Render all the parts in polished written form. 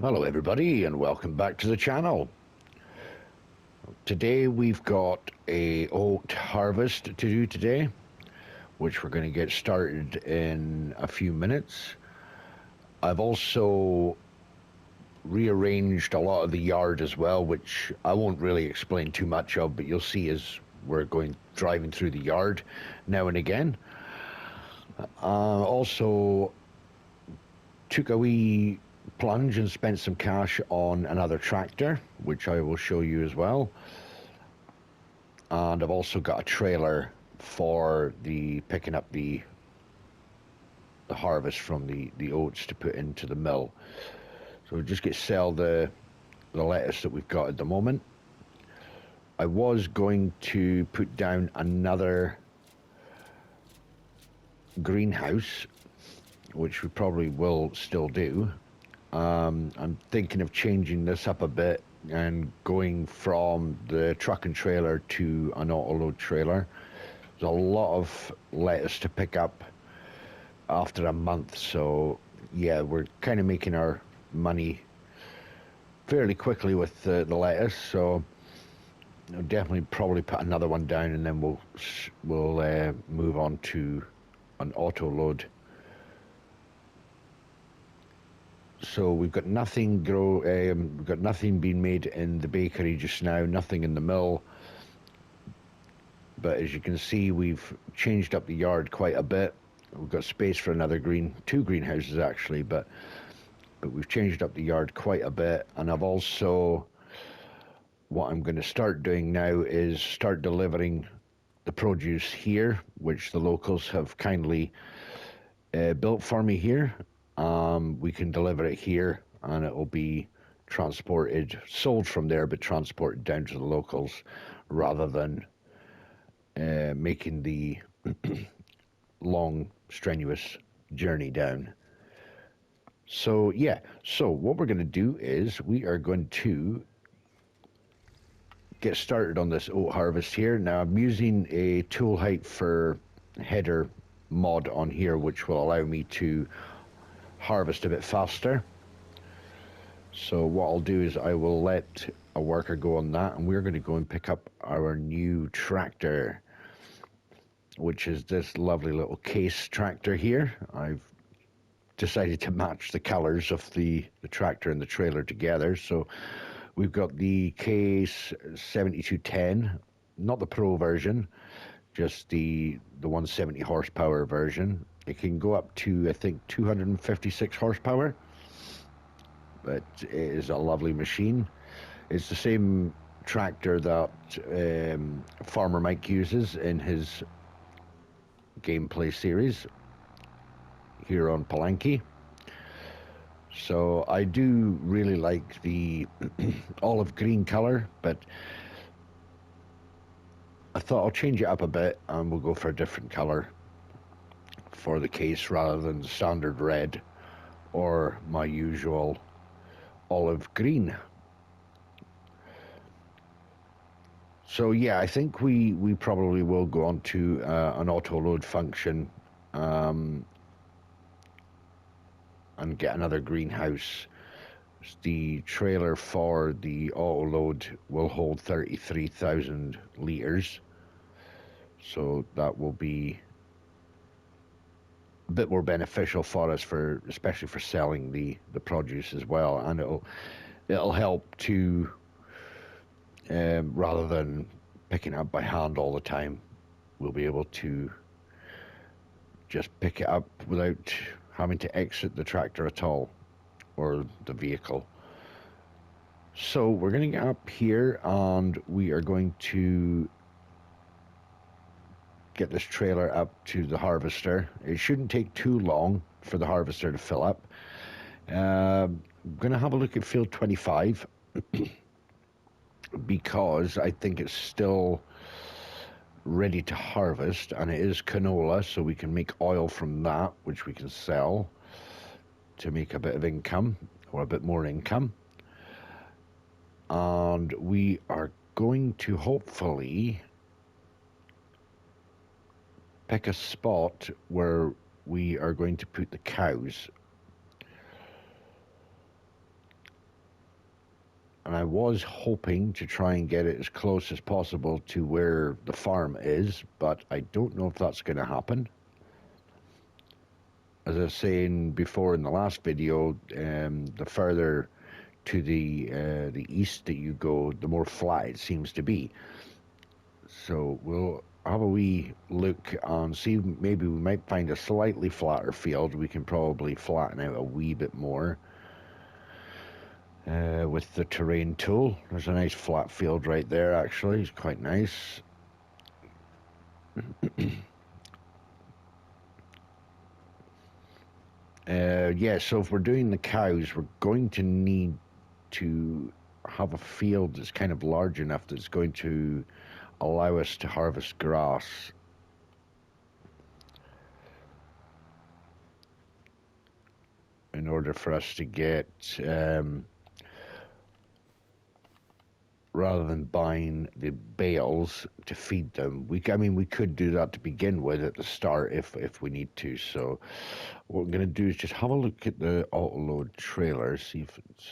Hello everybody and welcome back to the channel. Today we've got a oat harvest to do today, which we're going to get started in a few minutes. I've also rearranged a lot of the yard as well, which I won't really explain too much of, but you'll see as we're driving through the yard now and again. Also took a wee plunge and spent some cash on another tractor, which I will show you as well. And I've also got a trailer for picking up the harvest from the oats to put into the mill. So we'll just sell the lettuce that we've got at the moment. I was going to put down another greenhouse, which we probably will still do. I'm thinking of changing this up a bit and going from the truck and trailer to an auto-load trailer. There's a lot of lettuce to pick up after a month, so yeah, we're kind of making our money fairly quickly with the lettuce, so I'll definitely probably put another one down and then we'll move on to an auto-load. So we've got nothing we've got nothing being made in the bakery just now, nothing in the mill. But as you can see, we've changed up the yard quite a bit. We've got space for two greenhouses actually, but we've changed up the yard quite a bit. And I've also, what I'm going to start doing now is start delivering the produce here, which the locals have kindly built for me here. We can deliver it here and it will be sold from there, but transported down to the locals rather than making the long, strenuous journey down. So yeah, so what we're going to do is we are going to get started on this oat harvest here. Now I'm using a tool height for header mod on here, which will allow me to harvest a bit faster. So what I'll do is I will let a worker go on that, and we're going to go and pick up our new tractor, which is this lovely little case tractor here. I've decided to match the colors of the tractor and the trailer together. So we've got the case 7210, not the pro version, just the 170 horsepower version. It can go up to, I think, 256 horsepower, but it is a lovely machine. It's the same tractor that Farmer Mike uses in his gameplay series here on Polanki. So I do really like the olive green color, but I thought I'll change it up a bit and we'll go for a different color for the case rather than the standard red or my usual olive green. So yeah, I think we probably will go on to an auto load function and get another greenhouse. The trailer for the auto load will hold 33,000 litres, so that will be a bit more beneficial for us, especially for selling the produce as well, and it'll help to rather than picking it up by hand all the time, we'll be able to just pick it up without having to exit the tractor at all, or the vehicle. So we're going to get up here and we are going to get this trailer up to the harvester. It shouldn't take too long for the harvester to fill up. I'm going to have a look at field 25 because I think it's still ready to harvest, and it is canola, so we can make oil from that, which we can sell to make a bit of income, or a bit more income. And we are going to hopefully pick a spot where we are going to put the cows. And I was hoping to try and get it as close as possible to where the farm is, but I don't know if that's going to happen. As I was saying before in the last video, the further to the east that you go, the more flat it seems to be. So we'll have a wee look and see, maybe we might find a slightly flatter field. We can probably flatten out a wee bit more with the terrain tool. There's a nice flat field right there, actually. It's quite nice. Yeah, so if we're doing the cows, we're going to need to have a field that's kind of large enough that's going to allow us to harvest grass. In order for us to get, rather than buying the bales to feed them, we could do that to begin with at the start if we need to. So what we're going to do is just have a look at the auto-load trailer, see if it's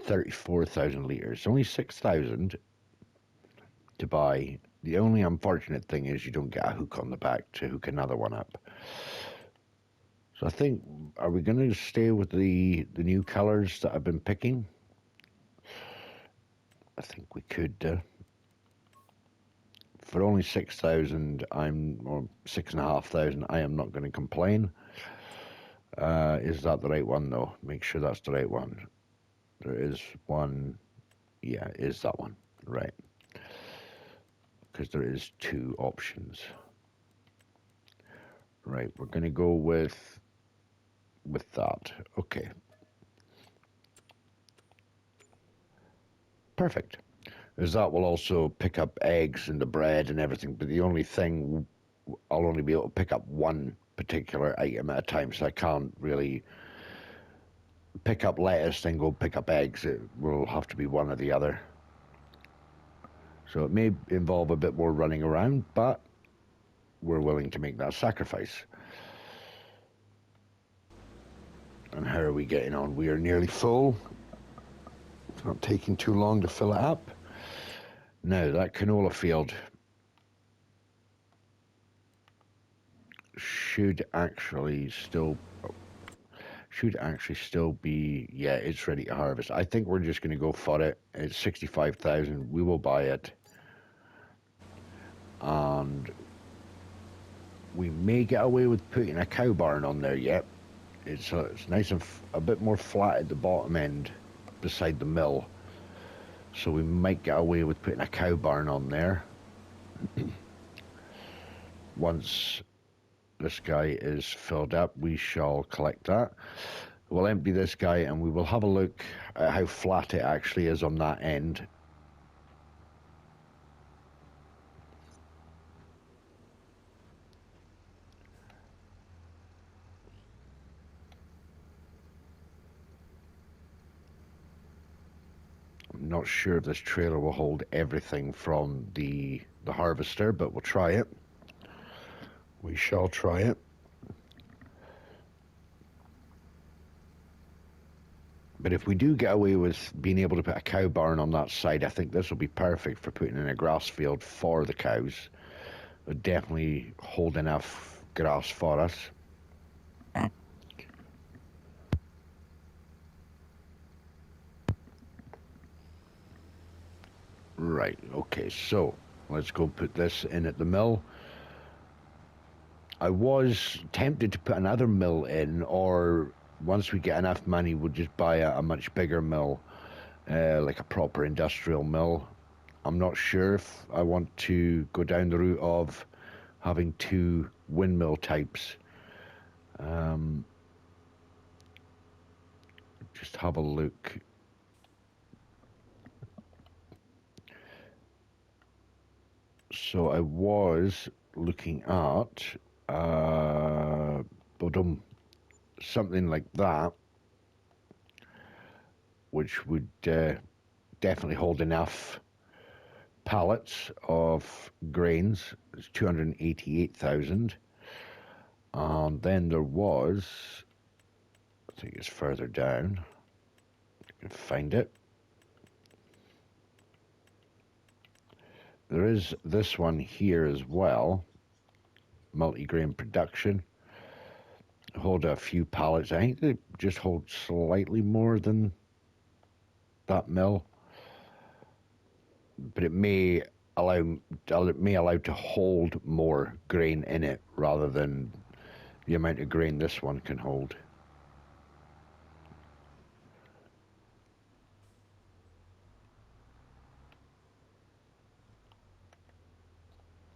34,000 litres, only 6,000 to buy. The only unfortunate thing is you don't get a hook on the back to hook another one up. So I think, are we going to stay with the new colours that I've been picking? I think we could. For only 6,000, or 6,500, I am not going to complain. Is that the right one, though? Make sure that's the right one. There is one. Yeah, it is that one. Right. Because there is two options. Right, we're going to go with that. Okay. Perfect. As that will also pick up eggs and the bread and everything, but the only thing, I'll only be able to pick up one particular item at a time, so I can't really pick up lettuce and go pick up eggs. It will have to be one or the other. So it may involve a bit more running around, but we're willing to make that sacrifice. And how are we getting on? We are nearly full. It's not taking too long to fill it up. Now, that canola field should actually still be, yeah, it's ready to harvest. I think we're just going to go for it. It's 65,000. We will buy it. And we may get away with putting a cow barn on there yet. It's nice and a bit more flat at the bottom end beside the mill. So we might get away with putting a cow barn on there. Once this guy is filled up, we shall collect that. We'll empty this guy and we will have a look at how flat it actually is on that end. I'm not sure if this trailer will hold everything from the harvester, but we'll try it. We shall try it. But if we do get away with being able to put a cow barn on that side, I think this will be perfect for putting in a grass field for the cows. It'll definitely hold enough grass for us. Right, okay, so let's go put this in at the mill. I was tempted to put another mill in, or once we get enough money, we'll just buy a much bigger mill, like a proper industrial mill. I'm not sure if I want to go down the route of having two windmill types. Just have a look. So I was looking at something like that, which would definitely hold enough pallets of grains. It's 288,000. And then there was, I think it's further down, I can find it. There is this one here as well, multi-grain production. Hold a few pallets. I think they just hold slightly more than that mill, but it may allow to hold more grain in it rather than the amount of grain this one can hold.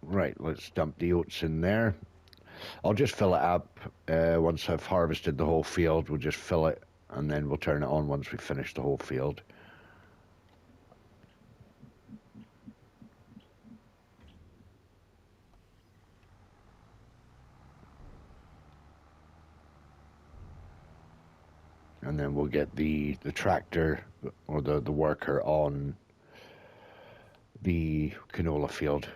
Right, let's dump the oats in there. I'll just fill it up once I've harvested the whole field. We'll just fill it and then we'll turn it on once we finish the whole field. And then we'll get the tractor or the worker on the canola field.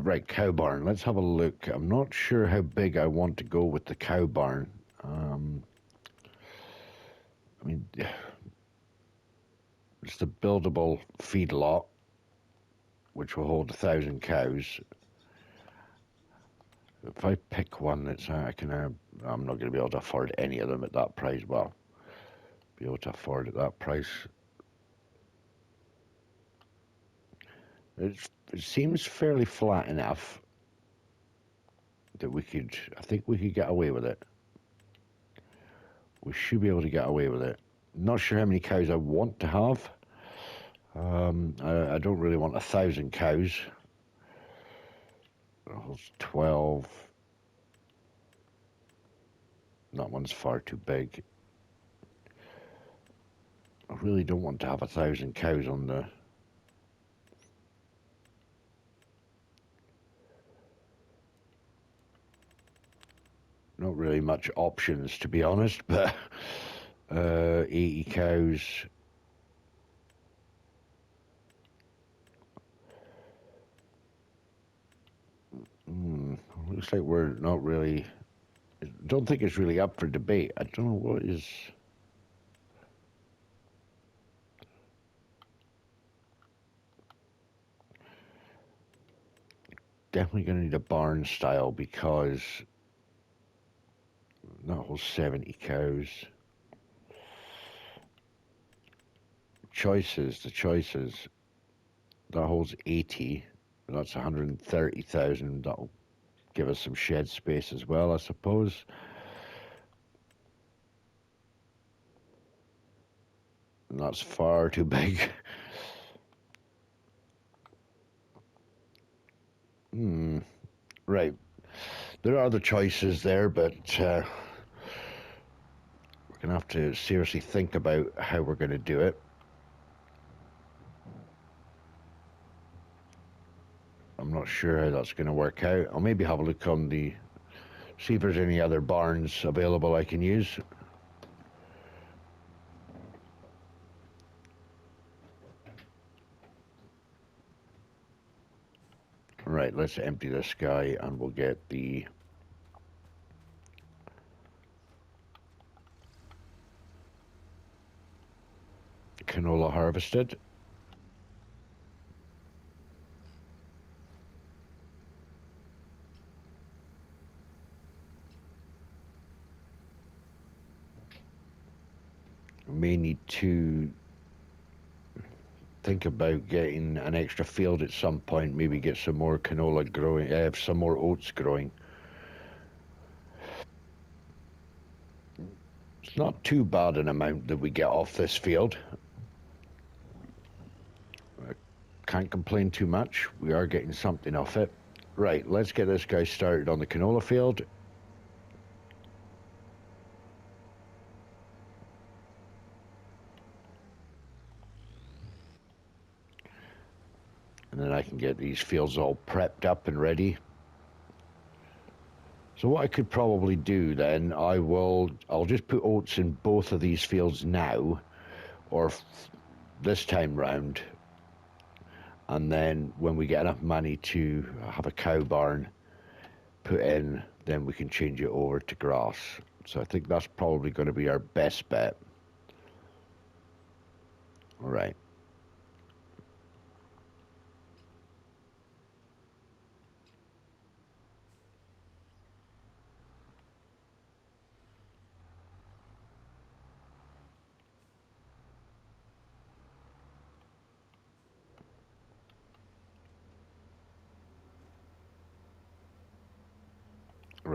Right, cow barn. Let's have a look. I'm not sure how big I want to go with the cow barn. I mean, it's the buildable feedlot, which will hold 1,000 cows. If I pick one that's I'm not going to be able to afford any of them at that price. Well, be able to afford at that price. It seems fairly flat enough that I think we could get away with it. We should be able to get away with it. Not sure how many cows I want to have. I don't really want 1,000 cows. Oh, 12. That one's far too big. I really don't want to have 1,000 cows on the... Not really much options, to be honest, but 80 cows. Looks like we're not really... I don't think it's really up for debate. I don't know what is... Definitely going to need a barn style because that holds 70 cows. The choices. That holds 80. That's 130,000. That'll give us some shed space as well, I suppose. And that's far too big. Right. There are other choices there, but we're going to have to seriously think about how we're going to do it. I'm not sure how that's going to work out. I'll maybe have a look on see if there's any other barns available I can use. Right, let's empty this guy and we'll get the canola harvested. We may need to think about getting an extra field at some point, maybe get some more canola growing, some more oats growing. It's not too bad an amount that we get off this field. I can't complain too much. We are getting something off it. Right, let's get this guy started on the canola field. And then I can get these fields all prepped up and ready. So what I could probably do then, I'll just put oats in both of these fields now, or this time round. And then when we get enough money to have a cow barn put in, then we can change it over to grass. So I think that's probably going to be our best bet. All right.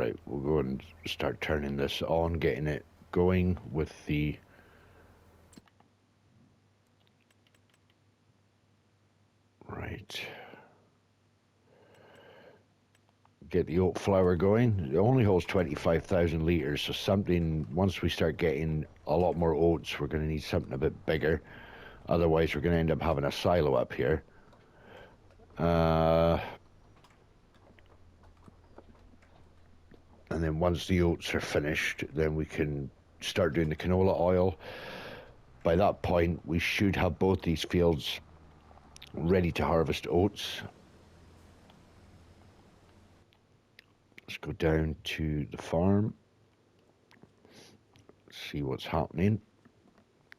Right, we'll go and start turning this on, getting it going with the right. Get the oat flour going. It only holds 25,000 litres, so something, once we start getting a lot more oats, we're going to need something a bit bigger. Otherwise, we're going to end up having a silo up here. And then once the oats are finished, then we can start doing the canola oil. By that point, we should have both these fields ready to harvest oats. Let's go down to the farm, see what's happening.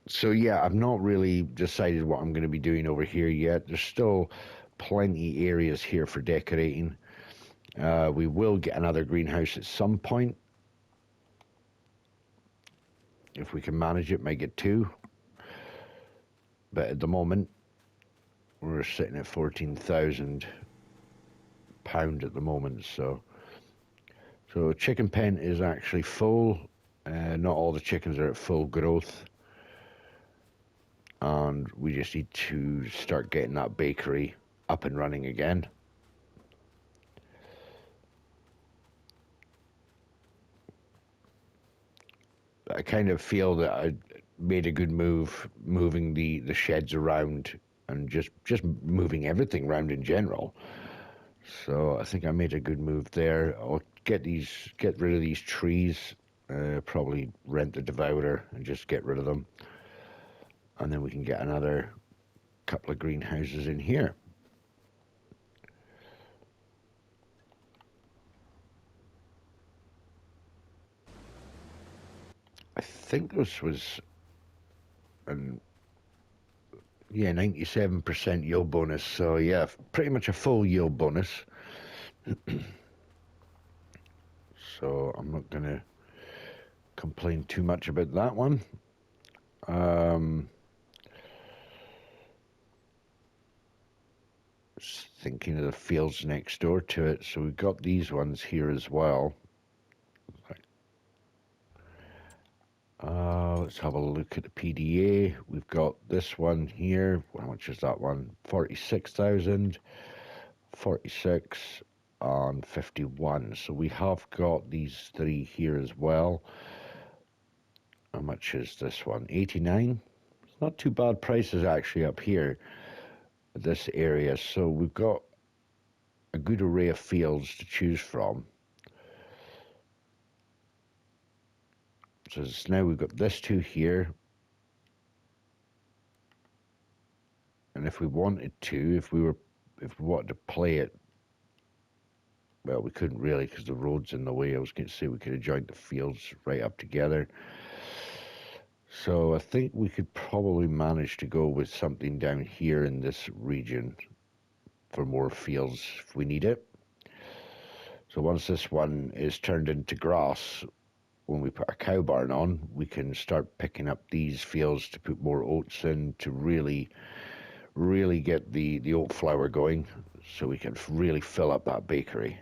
So yeah, I've not really decided what I'm going to be doing over here yet. There's still plenty areas here for decorating. We will get another greenhouse at some point. If we can manage it, might get two. But at the moment, we're sitting at £14,000 at the moment. So chicken pen is actually full. Not all the chickens are at full growth. And we just need to start getting that bakery up and running again. I kind of feel that I made a good move moving the sheds around and just moving everything around in general. So I think I made a good move there. I'll get rid of these trees, probably rent the devourer and just get rid of them. And then we can get another couple of greenhouses in here. I think this was an 97% yield bonus. So yeah, pretty much a full yield bonus. So I'm not gonna complain too much about that one. Just thinking of the fields next door to it. So we've got these ones here as well. Let's have a look at the PDA. We've got this one here. How much is that one? 46,000, 46, and 51. So we have got these three here as well. How much is this one? 89. It's not too bad prices actually up here, this area. So we've got a good array of fields to choose from. So now we've got this two here. And if we wanted to, if we wanted to play it, well, we couldn't really because the road's in the way. I was going to say we could have joined the fields right up together. So I think we could probably manage to go with something down here in this region for more fields if we need it. So once this one is turned into grass, when we put our cow barn on, we can start picking up these fields to put more oats in to really get the oat flour going so we can really fill up that bakery.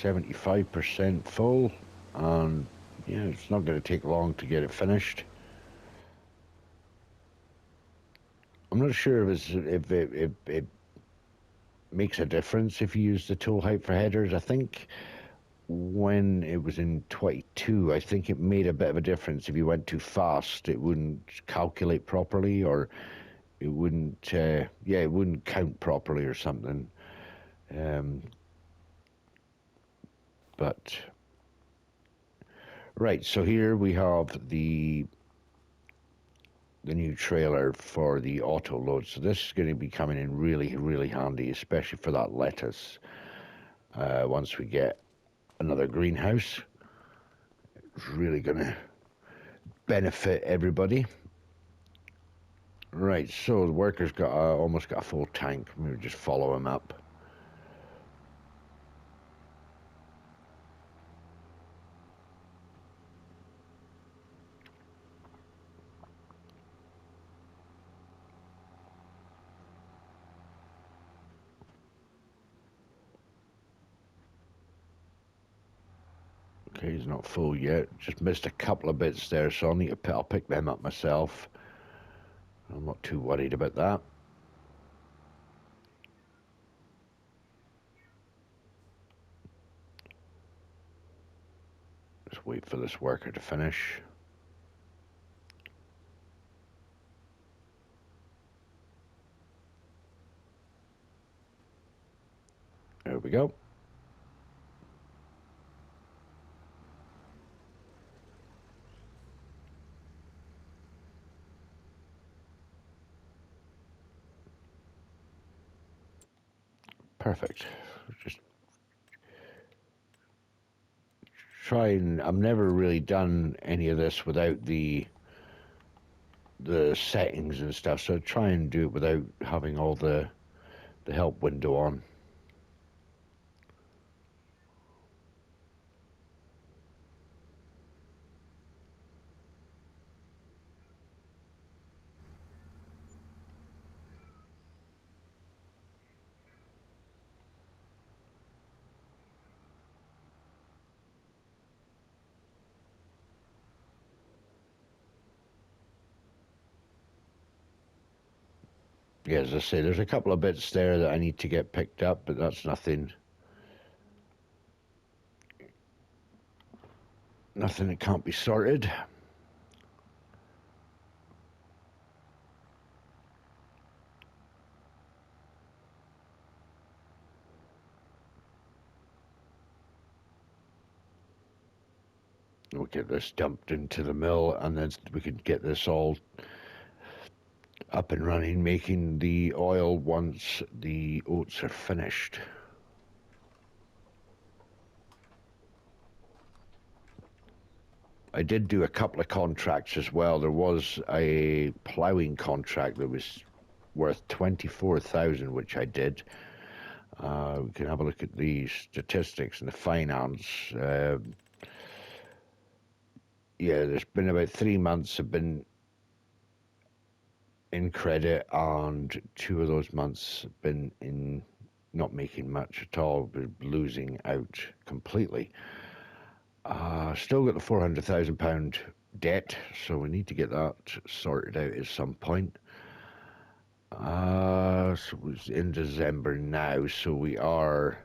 %75 full, and yeah, it's not going to take long to get it finished. I'm not sure if it makes a difference if you use the tool height for headers. I think when it was in 22, I think it made a bit of a difference. If you went too fast, it wouldn't calculate properly, or it wouldn't, it wouldn't count properly or something. But right, so here we have the new trailer for the auto load. So this is going to be coming in really handy, especially for that lettuce. Once we get another greenhouse, it's really going to benefit everybody. Right, so the worker's got almost got a full tank. Maybe just follow him up. he's not full yet. Just missed a couple of bits there, so I'll pick them up myself. I'm not too worried about that. Just wait for this worker to finish. There we go. Perfect. Just I've never really done any of this without the settings and stuff, so try and do it without having all the help window on. Yeah, as I say, there's a couple of bits there that I need to get picked up, but that's nothing that can't be sorted. We'll get this dumped into the mill, and then we can get this all up and running, making the oil once the oats are finished. I did do a couple of contracts as well. There was a ploughing contract that was worth 24,000, which I did. We can have a look at the statistics and the finance. Yeah, there's been about 3 months have been in credit, and 2 of those months have been in not making much at all, but losing out completely. Still got the £400,000 debt, so we need to get that sorted out at some point. So it's in December now, so we are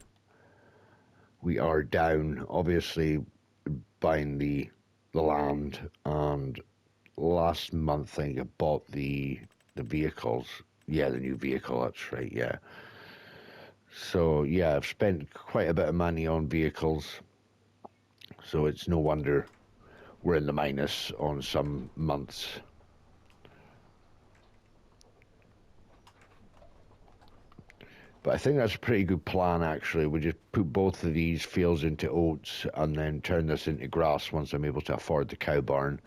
down. Obviously, buying the land, and last month I think I bought the vehicles. Yeah, the new vehicle. That's right. Yeah. So yeah, I've spent quite a bit of money on vehicles. So it's no wonder we're in the minus on some months. But I think that's a pretty good plan, actually. We just put both of these fields into oats and then turn this into grass once I'm able to afford the cow barn.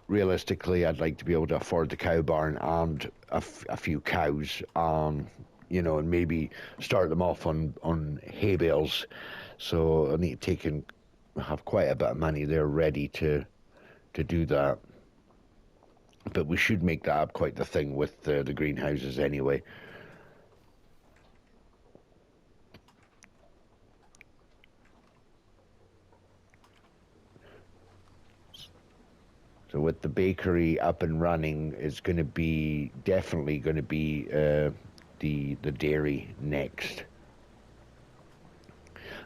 Realistically, I'd like to be able to afford the cow barn and a few cows, you know, and maybe start them off on hay bales. So I need to have quite a bit of money there ready to do that. But we should make that up quite the thing with the greenhouses anyway. So with the bakery up and running, it's going to be definitely going to be the dairy next.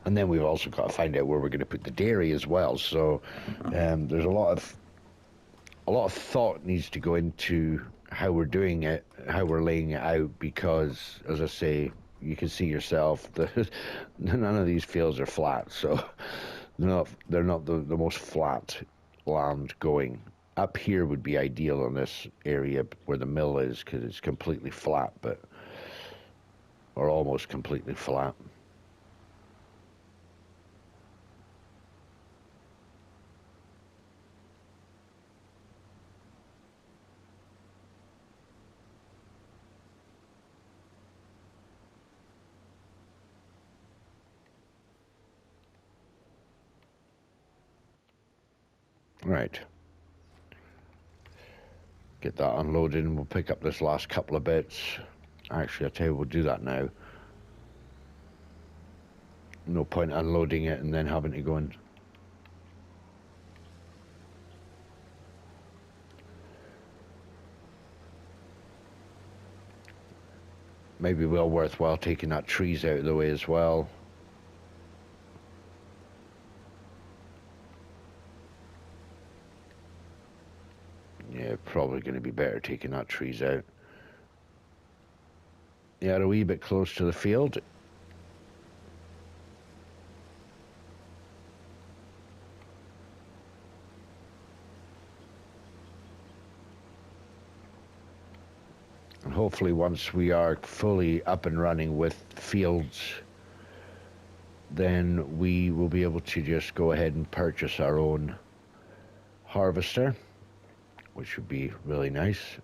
And then we've also got to find out where we're going to put the dairy as well. So there's a lot of thought needs to go into how we're doing it, how we're laying it out, because as I say, you can see yourself, none of these fields are flat, so they're not the most flat land going. Up here would be ideal on this area where the mill is, because it's completely flat, or almost completely flat. Right. Get that unloaded and we'll pick up this last couple of bits. Actually, I'll tell you, we'll do that now. No point unloading it and then having to go and... Maybe well worthwhile taking that trees out of the way as well. Yeah, probably going to be better taking that trees out. Yeah, a wee bit close to the field. And hopefully once we are fully up and running with fields, then we will be able to just go ahead and purchase our own harvester, which would be really nice.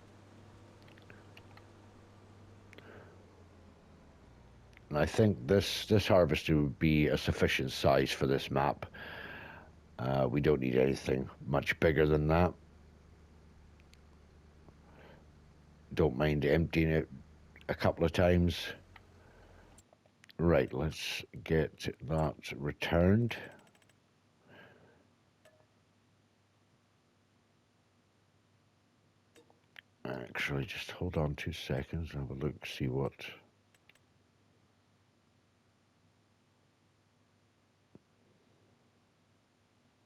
And I think this harvester would be a sufficient size for this map. We don't need anything much bigger than that. Don't mind emptying it a couple of times. Right, let's get that returned. Actually, just hold on 2 seconds and have a look, see what...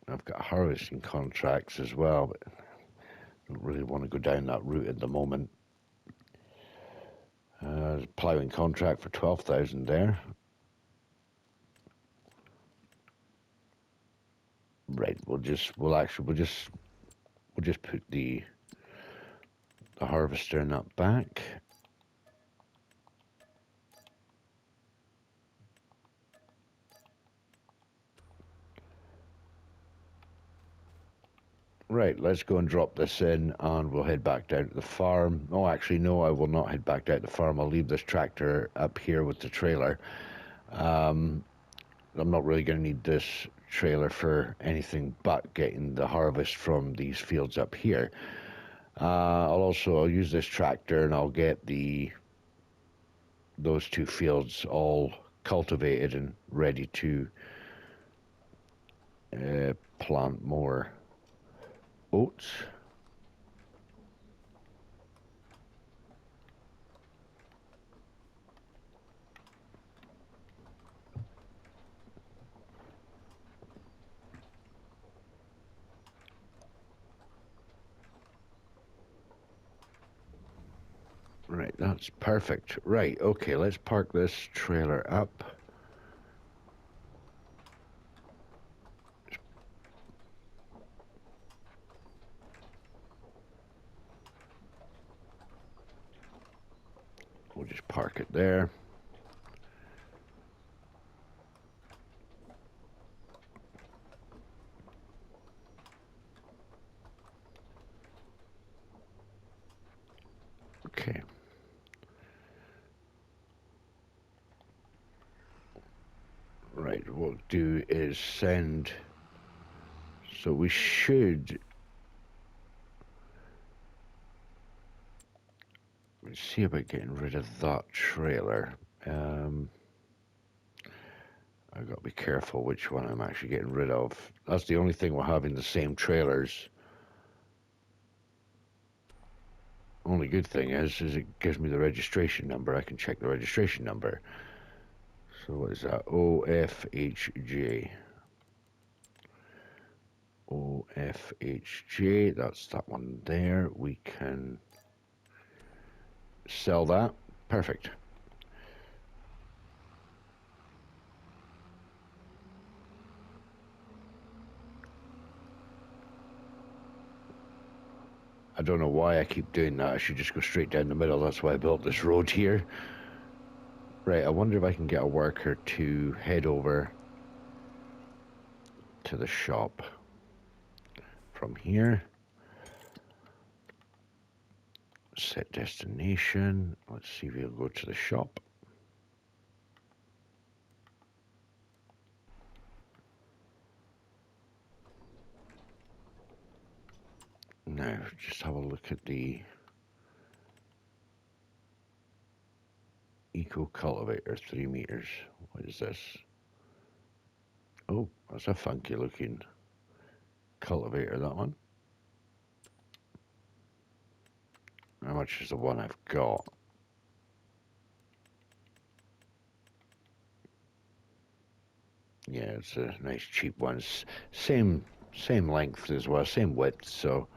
I've got harvesting contracts as well, but I don't really want to go down that route at the moment. Ploughing contract for 12,000 there. Right, we'll just put the harvester in that back. Right, let's go and drop this in and we'll head back down to the farm. Oh, actually, no, I will not head back down to the farm. I'll leave this tractor up here with the trailer. I'm not really going to need this trailer for anything but getting the harvest from these fields up here. I'll use this tractor and I'll get those 2 fields all cultivated and ready to plant more oats. Right, that's perfect. Right, okay, let's park this trailer up. We'll just park it there. Okay. Right, what we'll do is send... So we should... Let's see about getting rid of that trailer. I've got to be careful which one I'm actually getting rid of. That's the only thing we're having the same trailers. Only good thing is it gives me the registration number. I can check the registration number. So what is that? OFHJ. OFHJ, that's that one there. We can sell that. Perfect. I don't know why I keep doing that. I should just go straight down the middle. That's why I built this road here. Right, I wonder if I can get a worker to head over to the shop from here. Set destination. Let's see if he'll go to the shop. Now, just have a look at the eco cultivator, 3 meters. What is this? Oh, that's a funky looking cultivator, that one. How much is the one I've got? Yeah, it's a nice cheap one. Same length as well, same width, so.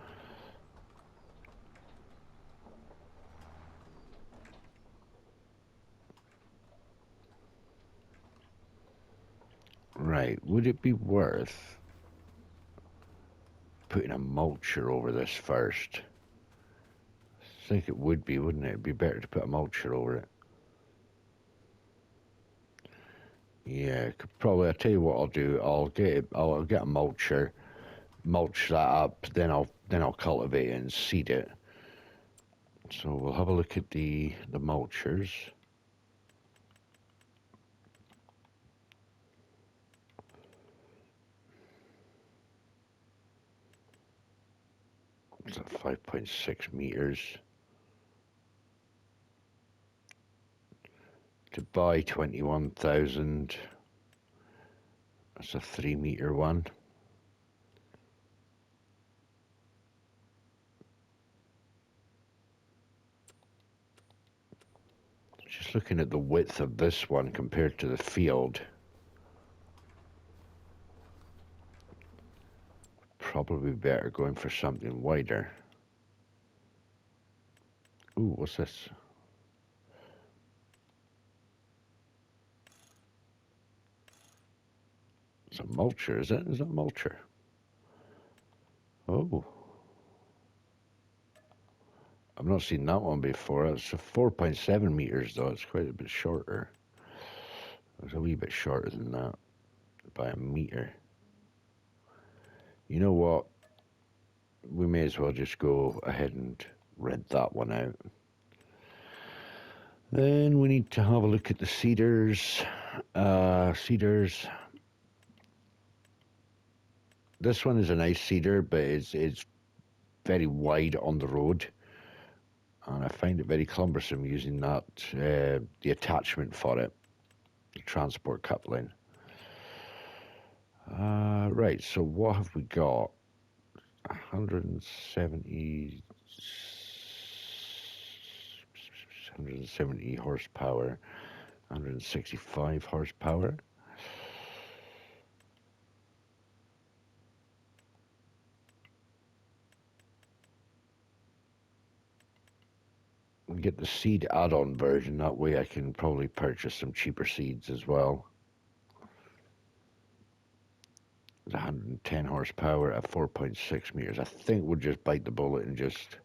Right, would it be worth putting a mulcher over this first? I think it would be, wouldn't it? It'd be better to put a mulcher over it. Yeah, probably. I'll tell you what I'll do. I'll get a mulcher, mulch that up. Then I'll cultivate it and seed it. So we'll have a look at the mulchers. It's at 5.6 meters. To buy 21,000. That's a 3 meter one. Just looking at the width of this one compared to the field. Probably better going for something wider. Ooh, what's this? It's a mulcher, is it? Is that a mulcher? Oh. I've not seen that one before. It's a 4.7 meters though. It's quite a bit shorter. It's a wee bit shorter than that by a meter. You know what? We may as well just go ahead and rent that one out. Then we need to have a look at the cedars. Cedars. This one is a nice cedar, but it's very wide on the road. And I find it very cumbersome using that, the attachment for it, the transport coupling. Right, so what have we got? 170 horsepower, 165 horsepower. We get the seed add-on version. That way I can probably purchase some cheaper seeds as well. 110 horsepower at 4.6 meters. I think we'll just bite the bullet and just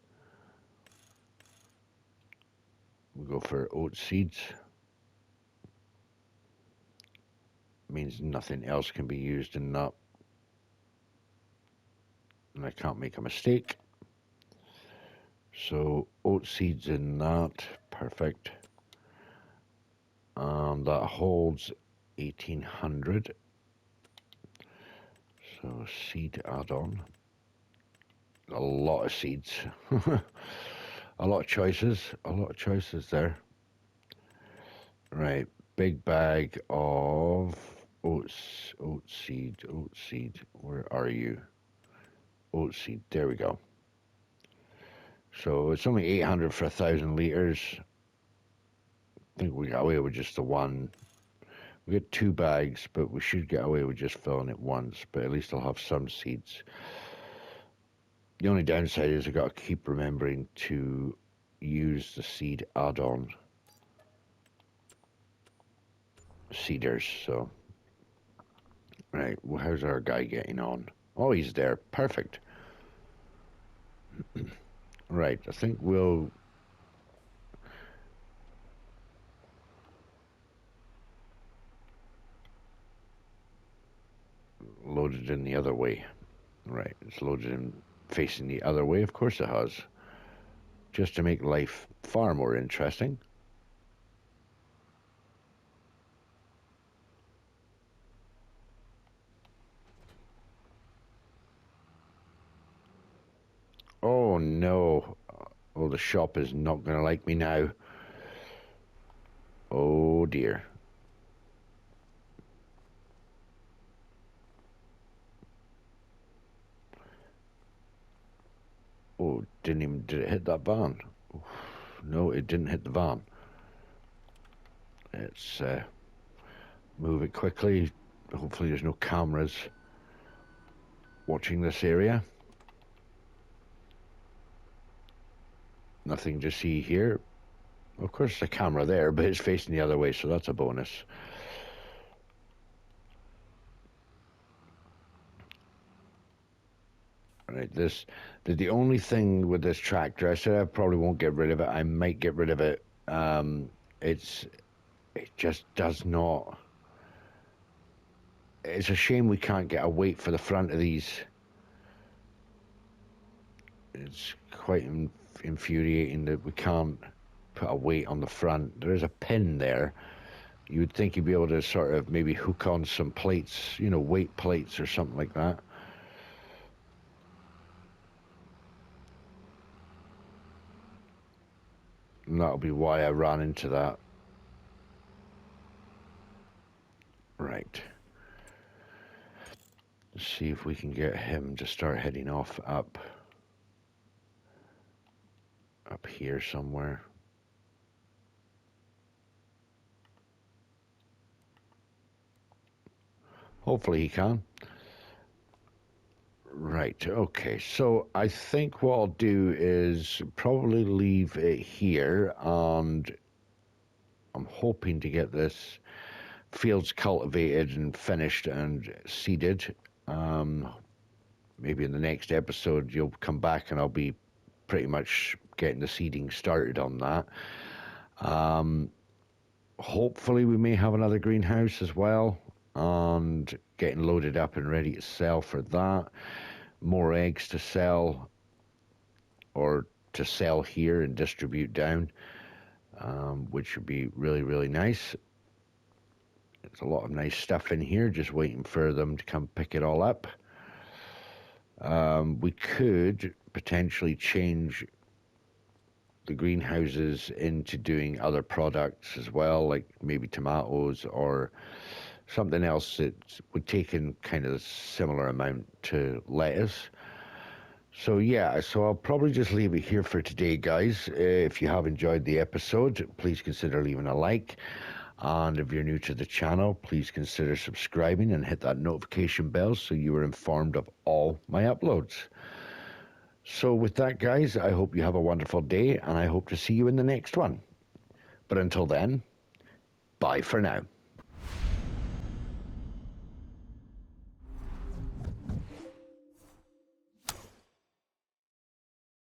we'll go for oat seeds. Means nothing else can be used in that. And I can't make a mistake. So oat seeds in that. Perfect. That holds 1800. So seed add-on. A lot of seeds. A lot of choices. A lot of choices there. Right. Big bag of oats. Oat seed. Oat seed. Where are you? Oat seed. There we go. So it's only 800 for 1,000 liters. I think we got away with just the one. We get 2 bags, but we should get away with just filling it once. But at least I'll have some seeds. The only downside is I got to keep remembering to use the seed add-on seeders. So, right, well, how's our guy getting on? Oh, he's there. Perfect. Right, I think we'll load it in the other way. Right, it's loaded in facing the other way. Of course it has. Just to make life far more interesting. Oh no. Oh, the shop is not going to like me now. Oh dear. did it hit that van? Oof, no, it didn't hit the van. Let's move it quickly. Hopefully there's no cameras watching this area. Nothing to see here. Of course, there's a camera there, but it's facing the other way, so that's a bonus. Right, the only thing with this tractor, I said I probably won't get rid of it. I might get rid of it. It just does not. It's a shame we can't get a weight for the front of these. It's quite infuriating that we can't put a weight on the front. There is a pin there. You would think you'd be able to sort of maybe hook on some plates, you know, weight plates or something like that. And that'll be why I ran into that. Right. Let's see if we can get him to start heading off up here somewhere. Hopefully he can. Right, okay, so I think what I'll do is probably leave it here, and I'm hoping to get this fields cultivated and finished and seeded. Maybe in the next episode you'll come back and I'll be pretty much getting the seeding started on that. Hopefully we may have another greenhouse as well, and getting loaded up and ready to sell for that. More eggs to sell, or to sell here and distribute down, which would be really, really nice. There's a lot of nice stuff in here, just waiting for them to come pick it all up. We could potentially change the greenhouses into doing other products as well, like maybe tomatoes or something else that would take in kind of a similar amount to lettuce. So yeah, so I'll probably just leave it here for today, guys. If you have enjoyed the episode, please consider leaving a like. And if you're new to the channel, please consider subscribing and hit that notification bell so you are informed of all my uploads. So with that, guys, I hope you have a wonderful day, and I hope to see you in the next one. But until then, bye for now.